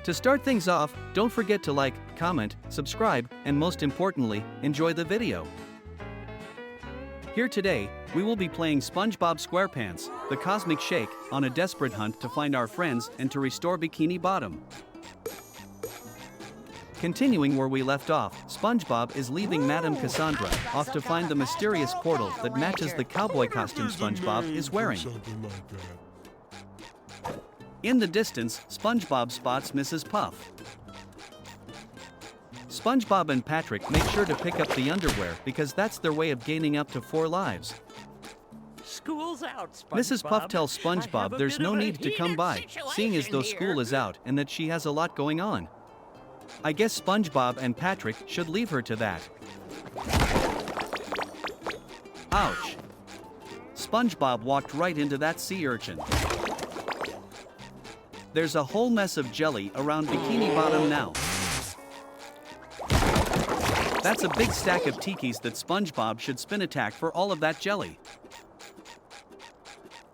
To start things off, don't forget to like, comment, subscribe, and most importantly, enjoy the video. Here today, we will be playing Spongebob Squarepants, the Cosmic Shake, on a desperate hunt to find our friends and to restore Bikini Bottom. Continuing where we left off, SpongeBob is leaving Madame Cassandra off to find the mysterious portal that matches the cowboy costume SpongeBob is wearing. In the distance, SpongeBob spots Mrs. Puff. SpongeBob and Patrick make sure to pick up the underwear because that's their way of gaining up to 4 lives. School's out, SpongeBob. Mrs. Puff tells SpongeBob there's no need to come by, seeing as though school is out and that she has a lot going on. I guess SpongeBob and Patrick should leave her to that. Ouch! SpongeBob walked right into that sea urchin. There's a whole mess of jelly around Bikini Bottom now. That's a big stack of tikis that SpongeBob should spin attack for all of that jelly.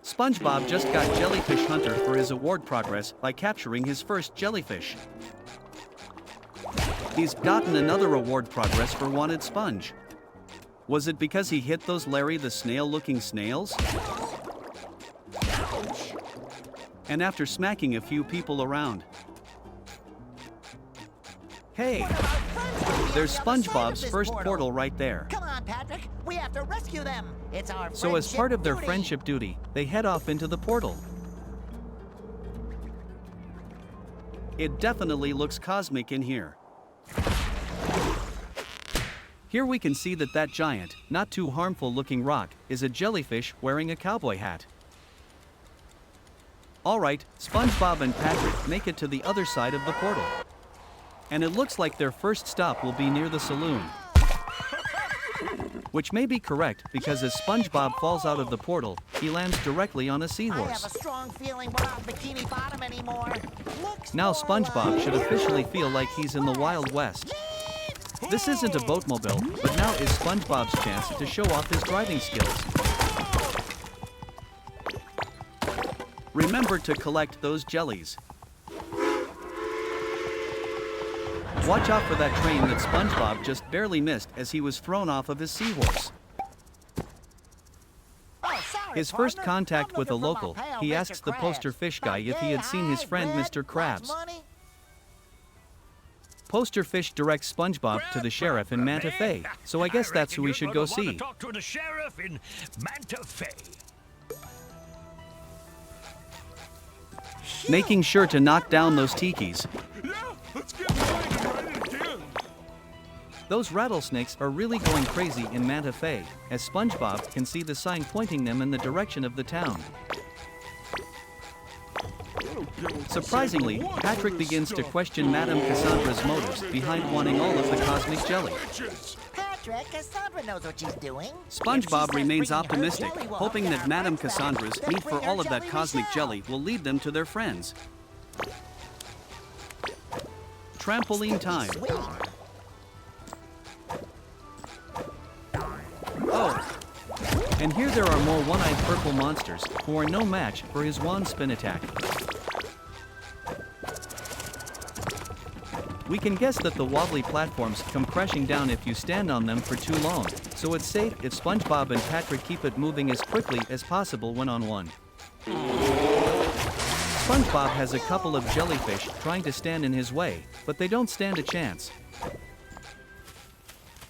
SpongeBob just got Jellyfish Hunter for his award progress by capturing his first jellyfish. He's gotten another award progress for Wanted Sponge. Was it because he hit those Larry the Snail-looking snails? And after smacking a few people around. Hey! There's SpongeBob's first portal right there. Come on, Patrick. We have to rescue them. It's our So as part of their duty. friendship duty, they head off into the portal. It definitely looks cosmic in here. Here we can see that giant, not too harmful looking rock is a jellyfish wearing a cowboy hat. Alright, SpongeBob and Patrick make it to the other side of the portal. And it looks like their first stop will be near the saloon. Which may be correct because as SpongeBob falls out of the portal, he lands directly on a I have seahorse. a strong feeling we're not Bikini Bottom anymore. Looks Now more SpongeBob like should officially feel like he's in the Wild West. This isn't a boatmobile, but now is SpongeBob's chance to show off his driving skills. Remember to collect those jellies. Watch out for that train that SpongeBob just barely missed as he was thrown off of his seahorse. Oh, sorry, His first partner. contact I'm with a looking for local, my pal, he Mr. asks the Krabs. poster fish guy if he had seen his friend Hi, Mr. Brad. Krabs. Lots money? Poster Fish directs SpongeBob to the sheriff in Manta Fe, so I guess that's who we should go see. Talk to the sheriff in Manta Fe. Making sure to knock down those tikis. Yeah, let's get right again. Those rattlesnakes are really going crazy in Manta Fe, as SpongeBob can see the sign pointing them in the direction of the town. Surprisingly, Patrick begins to question Madame Cassandra's motives behind wanting all of the cosmic jelly. Patrick, Cassandra knows what she's doing. SpongeBob remains If she says bringing her optimistic, jelly will hoping help that our Madame friends Cassandra's out, then need for bring her all of that jelly we cosmic shall. jelly will lead them to their friends. Trampoline time. Sweet. Oh! And here there are more one-eyed purple monsters, who are no match for his wand spin attack. We can guess that the wobbly platforms come crashing down if you stand on them for too long, so it's safe if SpongeBob and Patrick keep it moving as quickly as possible when on one. SpongeBob has a couple of jellyfish trying to stand in his way, but they don't stand a chance.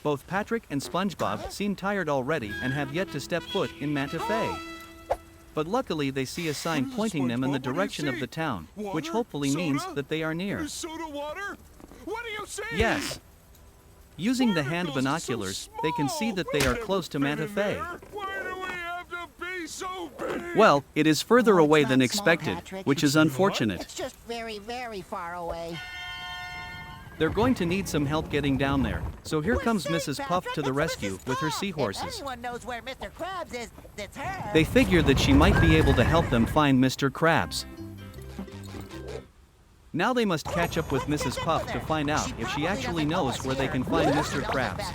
Both Patrick and SpongeBob seem tired already and have yet to step foot in Manta Fe. But luckily they see a sign pointing them in the direction of the town, which hopefully means that they are near. Is soda water? What do you say? Yes. Using the hand binoculars, they can see that they are close to Manta Fe. Why do we have to be so big? Well, it is further Oh, it's away not than small, expected, Patrick. which is unfortunate. It's just very, very far away. They're going to need some help getting down there, so here We're comes safe, Mrs. Puff Patrick. to the It's rescue Mrs. with her Puff. seahorses. If anyone knows where Mr. Krabs is, it's her. They figure that she might be able to help them find Mr. Krabs. Now they must catch up with Mrs. Puff to find out if she actually knows where they can find Mr. Krabs.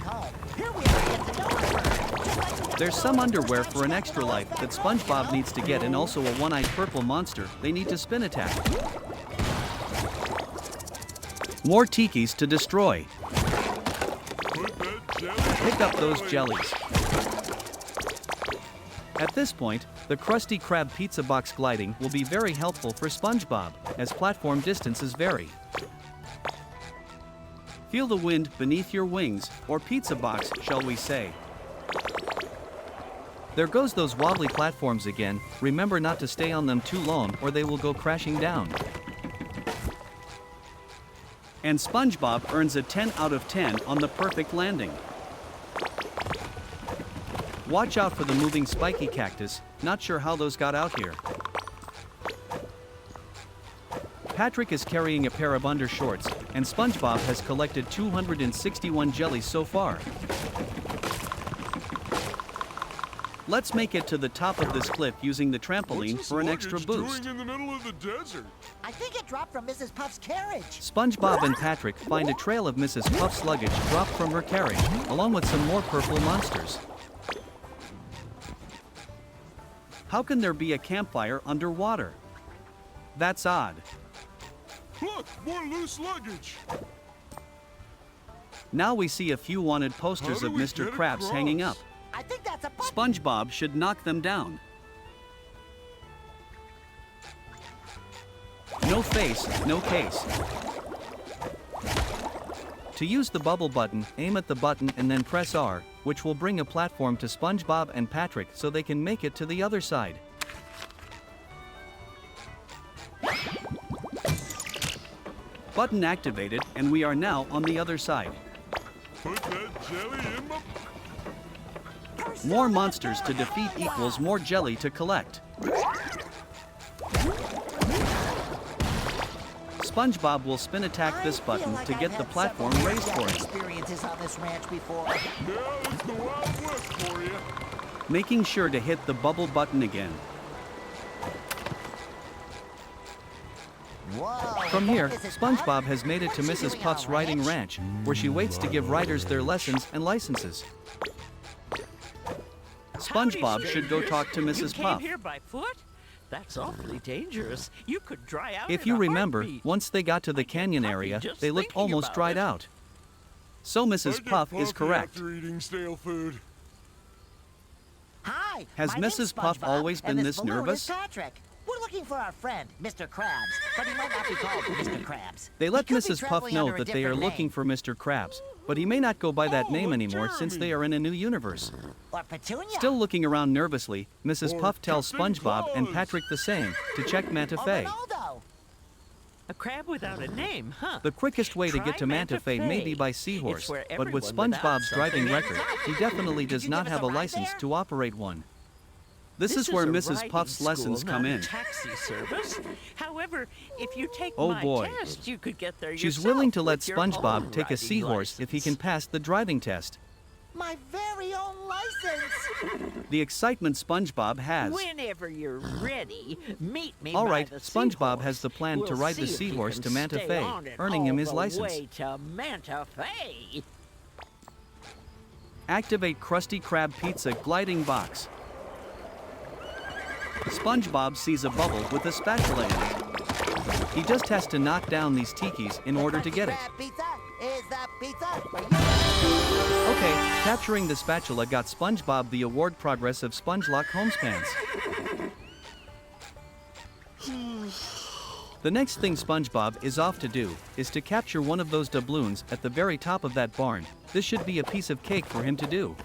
There's some underwear for an extra life that SpongeBob needs to get and also a one-eyed purple monster they need to spin attack. More tikis to destroy. Put that jelly Pick up those in. jellies. At this point, the Krusty Krab pizza box gliding will be very helpful for SpongeBob, as platform distances vary. Feel the wind beneath your wings, or pizza box, shall we say. There goes those wobbly platforms again. Remember not to stay on them too long or they will go crashing down. And SpongeBob earns a 10 out of 10 on the perfect landing. Watch out for the moving spiky cactus, not sure how those got out here. Patrick is carrying a pair of undershorts, and SpongeBob has collected 261 jellies so far. Let's make it to the top of this cliff using the trampoline What's for an this extra luggage boost. doing in the middle of the desert? I think it dropped from Mrs. Puff's carriage. SpongeBob and Patrick find a trail of Mrs. Puff's luggage dropped from her carriage, along with some more purple monsters. How can there be a campfire underwater? That's odd. Look, more loose luggage. Now we see a few wanted posters How of do we Mr. get Krabs hanging up. across? I think that's a button. SpongeBob should knock them down. No face, no case. To use the bubble button, aim at the button and then press R, which will bring a platform to SpongeBob and Patrick so they can make it to the other side. Button activated, and we are now on the other side. Put that jelly in my... More monsters to defeat equals more jelly to collect. SpongeBob will spin attack this button to get the platform raised for him. Experiences on this ranch before. Yeah, it's the Wild West for you. Making sure to hit the bubble button again. Whoa. From here, Mrs. SpongeBob Puff? has made it to What's she Mrs. doing Puff's on riding ranch? ranch, where she waits to give riders their lessons and licenses. SpongeBob should go talk to Mrs. You Puff. came here by foot? That's awfully dangerous. You could dry out If in you a remember, heartbeat. once they got to the I get canyon puffy area, just they looked thinking almost about dried it. out. So I Mrs. get Puff is puffy correct. after eating stale food. Hi. Has my name's Mrs. Puff SpongeBob, always and been this this balloon nervous? is Patrick. We're looking for our friend, Mr. Krabs, but he might not be called Mr. Krabs. They let He could be Mrs. Puff traveling know under a that they are different looking name. for Mr. Krabs, but he may not go by that Oh, name look, anymore since they are in a new universe. Or Petunia. Still looking around nervously, Mrs. Or Puff tells Captain SpongeBob and Claus. Patrick the same, to check Manta Or Fe. Ronaldo. A crab without a name, huh? The quickest way to get Try to Manta Fe may be by It's seahorse, where but with everyone without SpongeBob's driving something record, he definitely does you not give us have a a ride license there? to operate one. This is is where a Mrs. riding Puff's school, lessons not come a in. Taxi service. However, if you take Oh my boy. test, you could get there She's yourself willing to let with your SpongeBob own take a riding seahorse if he can license. pass the driving test. My very own license. The excitement SpongeBob has. Whenever you're ready, meet me All by right, the SpongeBob seahorse. has the plan to We'll ride the see if you seahorse can to Manta stay Fe, on it earning him all his the license. way to Manta Fe. Activate Krusty Krab Pizza gliding box. SpongeBob sees a bubble with a spatula in it. He just has to knock down these tikis in order to get it. Krab pizza is the pizza for you. Okay, capturing the spatula got SpongeBob the award progress of Spongelock Homespans. The next thing SpongeBob is off to do is to capture one of those doubloons at the very top of that barn. This should be a piece of cake for him to do.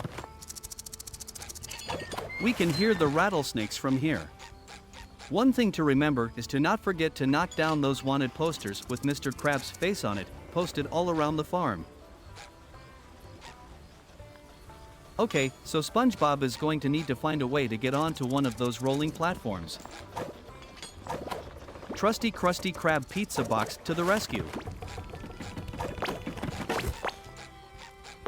We can hear the rattlesnakes from here. One thing to remember is to not forget to knock down those wanted posters with Mr. Krabs' face on it, posted all around the farm. Okay, so SpongeBob is going to need to find a way to get onto one of those rolling platforms. Trusty Krusty Krab Pizza Box to the rescue.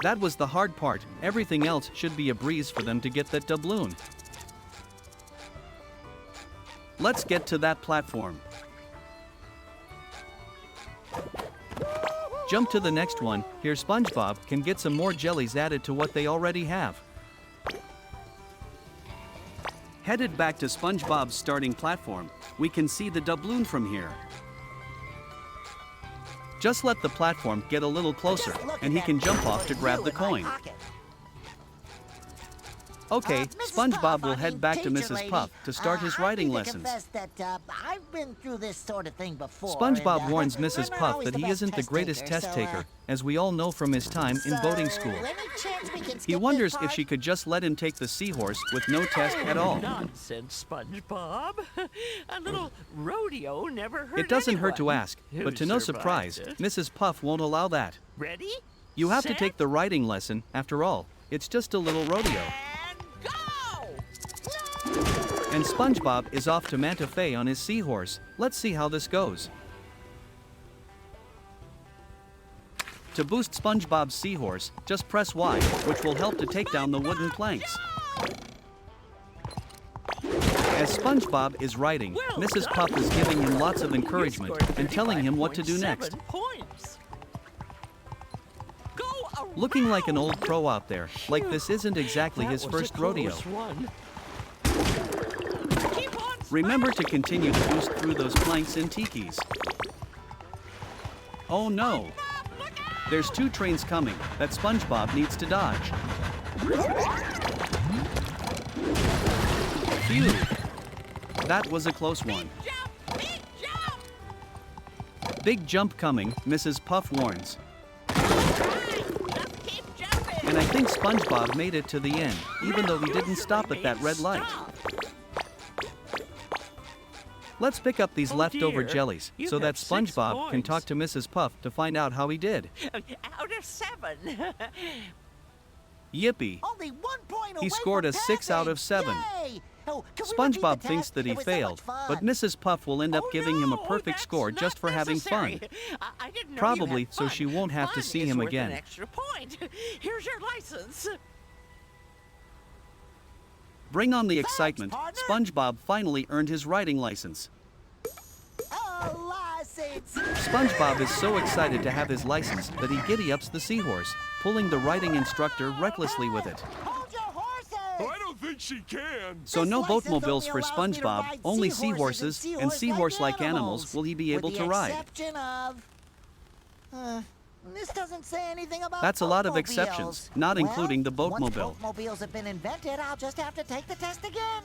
That was the hard part. Everything else should be a breeze for them to get that doubloon. Let's get to that platform. Jump to the next one. Here SpongeBob can get some more jellies added to what they already have. Headed back to SpongeBob's starting platform, we can see the doubloon from here. Just let the platform get a little closer, Just look and at he can that jump off to for grab you the in my coin. pocket. Okay, Mrs. SpongeBob Puff, will I head mean, back to teacher Mrs. lady, Puff to start his writing I need lessons. to confess that I've been through this sort of thing before. SpongeBob and, warns I'm Mrs. not Puff always that the he best isn't the test greatest taker, test so, taker, as we all know from his time in boating school. Any chance we can He skip wonders this if part? she could just let him take the seahorse with no test at all. Nonsense, SpongeBob. A little rodeo never hurt It doesn't hurt to anyone. ask, Who but to no survived surprise, it. Mrs. Puff won't allow that. Ready? You have to set, take the writing lesson, after all. It's just a little rodeo. and go! And SpongeBob is off to Manta Fe on his seahorse. Let's see how this goes. To boost SpongeBob's seahorse, just press Y, which will help to take down the wooden planks. As SpongeBob is writing, Well Mrs. done. Puff is giving him lots of encouragement You scored and telling him what to do next. 35.7 points. Go Looking like an around. old pro out there, like this isn't exactly That his was a first rodeo. close one. Keep on Remember to continue to boost through those planks and tikis. Oh no! There's two trains coming that SpongeBob needs to dodge. Phew! That was a close one. jump, big jump. Big jump coming, Mrs. Puff warns. Just keep jumping. And I think SpongeBob made it to the end, even though he didn't stop at that red light. Stop. Let's pick up these Oh leftover dear, jellies you so that have 6 SpongeBob can points. talk to Mrs. Puff to find out how he did. Out of 7. Yippee! Only 1 point away He scored from a 6 out of passing. 7. Yay! Oh, can we repeat SpongeBob the thinks test? that he It was so much failed, fun. but Mrs. Puff will end up Oh, giving him a no, perfect that's score not just for having fun. necessary. I didn't know you Probably had so fun. she won't have to Fun see is him worth again. An extra point. Here's your license. Bring on the Thanks, excitement. partner. SpongeBob finally earned his writing license. Oh, license! SpongeBob is so excited to have his license that he giddy-ups the seahorse, pulling the writing instructor recklessly with it. Hold your horses! Oh, I don't think she can. So This no license boatmobiles for only allows me to SpongeBob, ride only seahorses seahorses and and seahorse-like animals will he be able with to the ride. exception of... this doesn't say anything about That's a lot of boatmobiles. exceptions, not including the Once boatmobile. boatmobiles have been invented, I'll just have to take the test again.